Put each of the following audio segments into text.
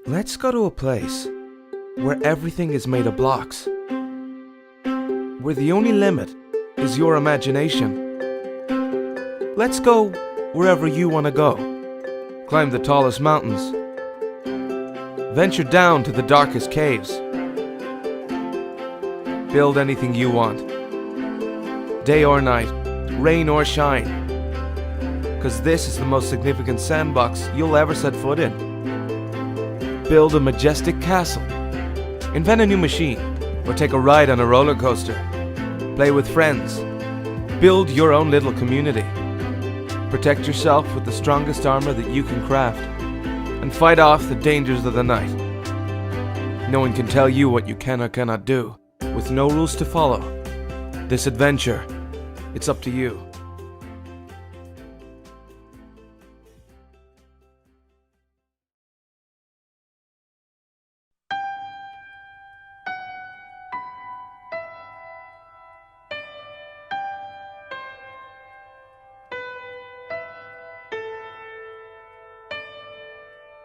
Let's go to a place where everything is made of blocks, where the only limit is your imagination. Let's go wherever you want to go. Climb the tallest mountains. Venture down to the darkest caves. Build anything you want. Day or night, rain or shine. 'Cause this is the most significant sandbox you'll ever set foot in. Build a majestic castle. Invent a new machine, or take a ride on a roller coaster. Play with friends. Build your own little community. Protect yourself with the strongest armor that you can craft, and fight off the dangers of the night. No one can tell you what you can or cannot do, with no rules to follow. This adventure, it's up to you.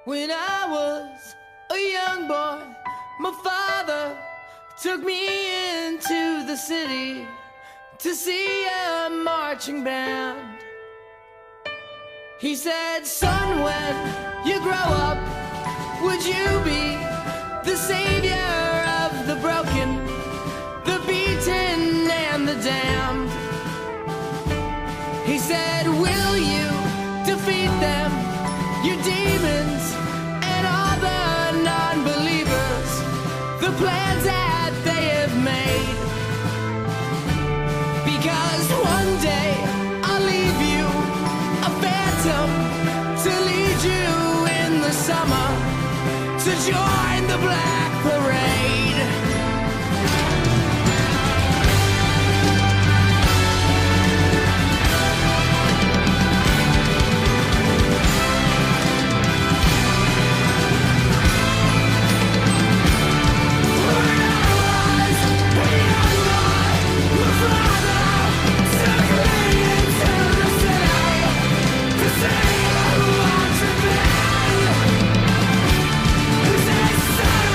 When I was a young boy, my father took me into the city to see a marching band. He said, son, when you grow up, would you be the savior of the broken, the beaten, and the damned? He said, will you defeat them, your demons, and all the non-believers, the plans that they have made? Because one day I'll leave you a phantom to lead you in the summer to join the Black Parade. Son,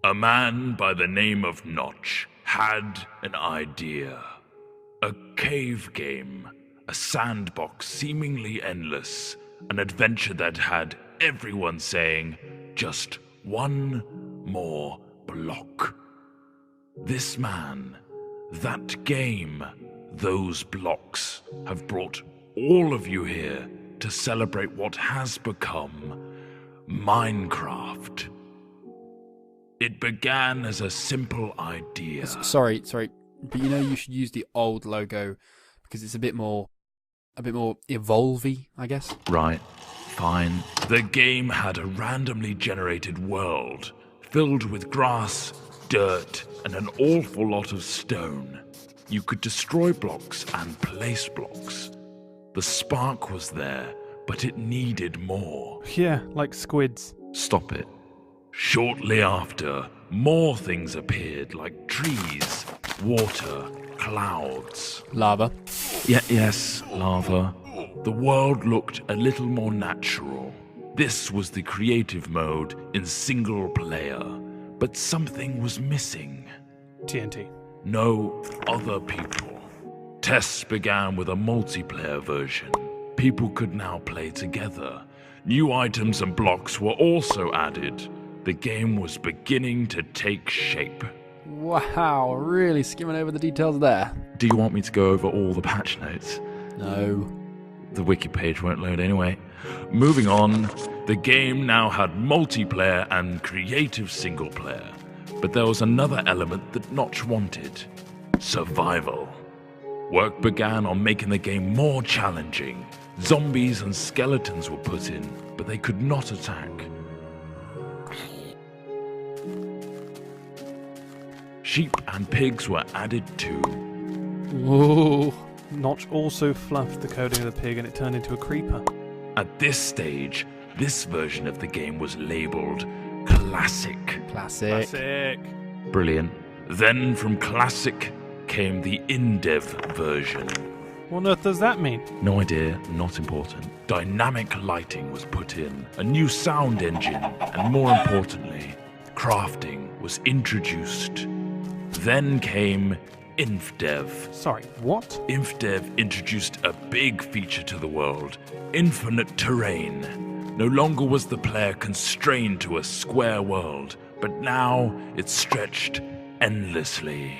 A man by the name of Notch had an idea. A cave game, a sandbox seemingly endless, an adventure that had everyone saying, just one more block. This man, that game, those blocks have brought all of you here to celebrate what has become Minecraft. It began as a simple idea. Sorry, but you should use the old logo because it's a bit more evolvey, I guess. Right, fine. The game had a randomly generated world filled with grass, dirt, and an awful lot of stone. You could destroy blocks and place blocks. The spark was there, but it needed more. Yeah, like squids. Stop it. Shortly after, more things appeared like trees, water, clouds. Lava. Yes, lava. The world looked a little more natural. This was the creative mode in single player, but something was missing. TNT. No other people. Tests began with a multiplayer version. People could now play together. New items and blocks were also added. The game was beginning to take shape. Wow, really skimming over the details there. Do you want me to go over all the patch notes? No. The wiki page won't load anyway. Moving on, the game now had multiplayer and creative single player. But there was another element that Notch wanted. Survival. Work began on making the game more challenging. Zombies and skeletons were put in, but they could not attack. Sheep and pigs were added too. Whoa. Notch also fluffed the coding of the pig and it turned into a creeper. At this stage, this version of the game was labeled Classic. Classic. Brilliant. Then from Classic came the in-dev version. What on earth does that mean? No idea, not important. Dynamic lighting was put in, a new sound engine, and more importantly, crafting was introduced. Then came InfDev. Sorry, what? InfDev introduced a big feature to the world, infinite terrain. No longer was the player constrained to a square world, but now it stretched endlessly.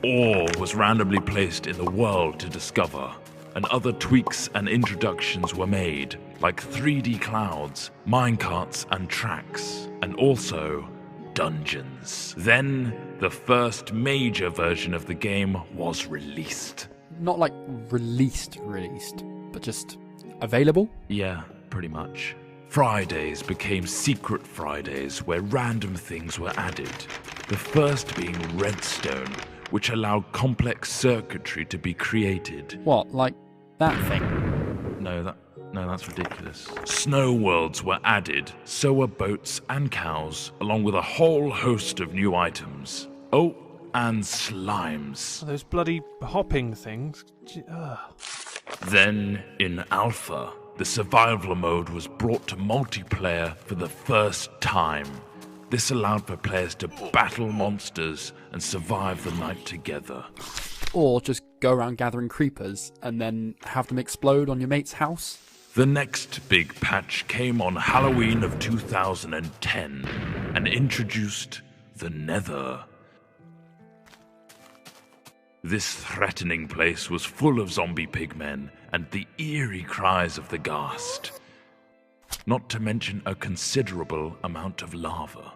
Ore was randomly placed in the world to discover, and other tweaks and introductions were made, like 3D clouds, minecarts and tracks, and also dungeons. Then, the first major version of the game was released. Not like released, but just available? Yeah, pretty much. Fridays became Secret Fridays, where random things were added. The first being redstone, which allowed complex circuitry to be created. What, like that thing? No, that's ridiculous. Snow worlds were added, so were boats and cows, along with a whole host of new items. Oh, and slimes. Those bloody hopping things. Then, in Alpha, the survival mode was brought to multiplayer for the first time. This allowed for players to battle monsters and survive the night together. Or just go around gathering creepers and then have them explode on your mate's house? The next big patch came on Halloween of 2010 and introduced the Nether. This threatening place was full of zombie pigmen and the eerie cries of the ghast. Not to mention a considerable amount of lava.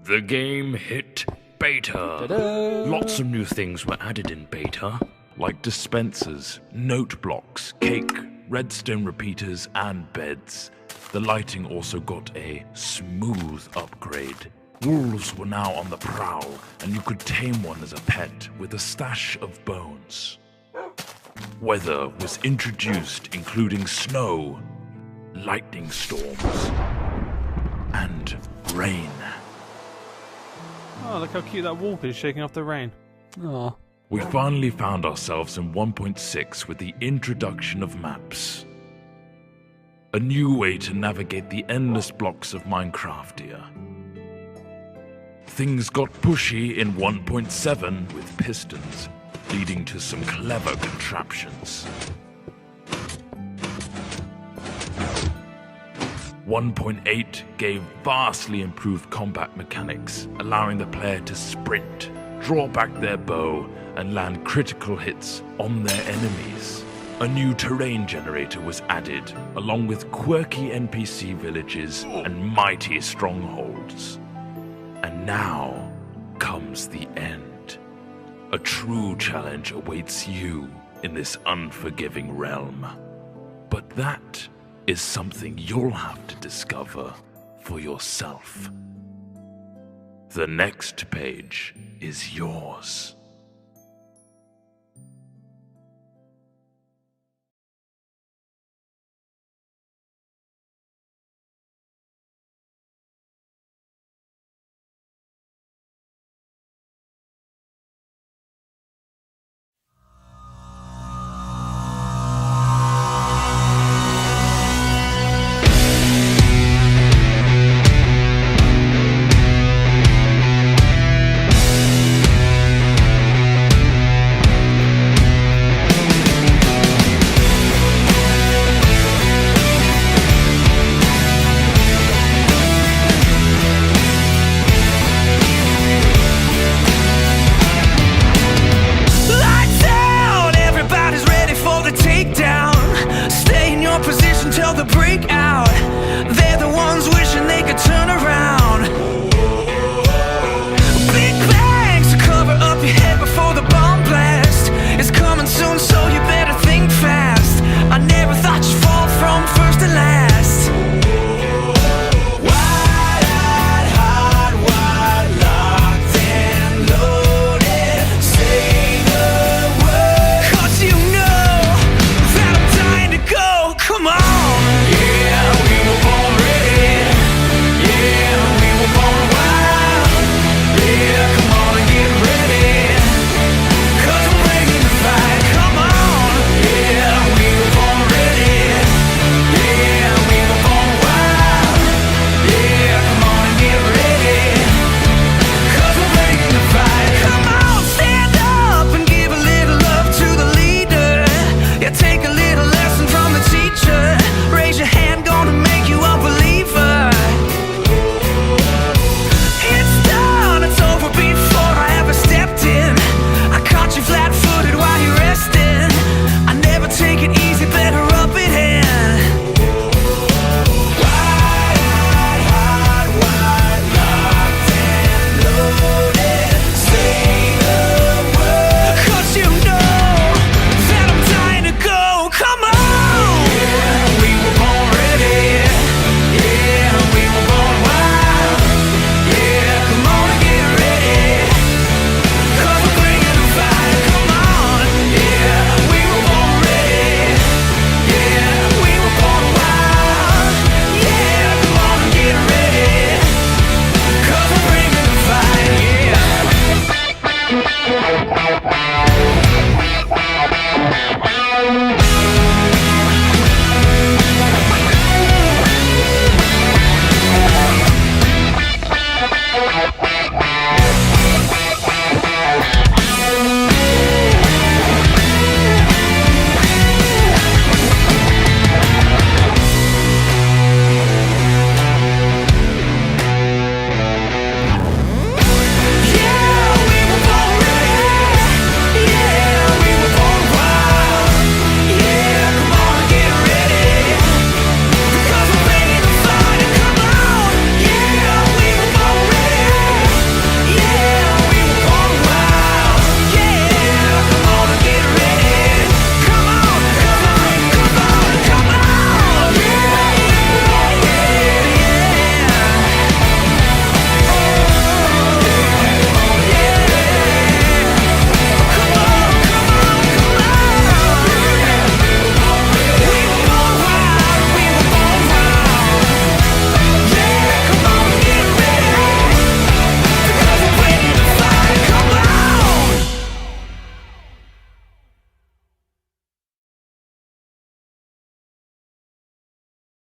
The game hit beta. Ta-da! Lots of new things were added in beta, like dispensers, note blocks, cake, redstone repeaters, and beds. The lighting also got a smooth upgrade. Wolves were now on the prowl, and you could tame one as a pet with a stash of bones. Weather was introduced, including snow, lightning storms, and rain. Oh, look how cute that wolf is shaking off the rain. Aw. We finally found ourselves in 1.6 with the introduction of maps. A new way to navigate the endless blocks of Minecraftia. things got pushy in 1.7 with pistons, leading to some clever contraptions. 1.8 gave vastly improved combat mechanics, allowing the player to sprint, draw back their bow, and land critical hits on their enemies. A new terrain generator was added, along with quirky NPC villages and mighty strongholds. And now comes the end. A true challenge awaits you in this unforgiving realm. But that is something you'll have to discover for yourself. The next page is yours.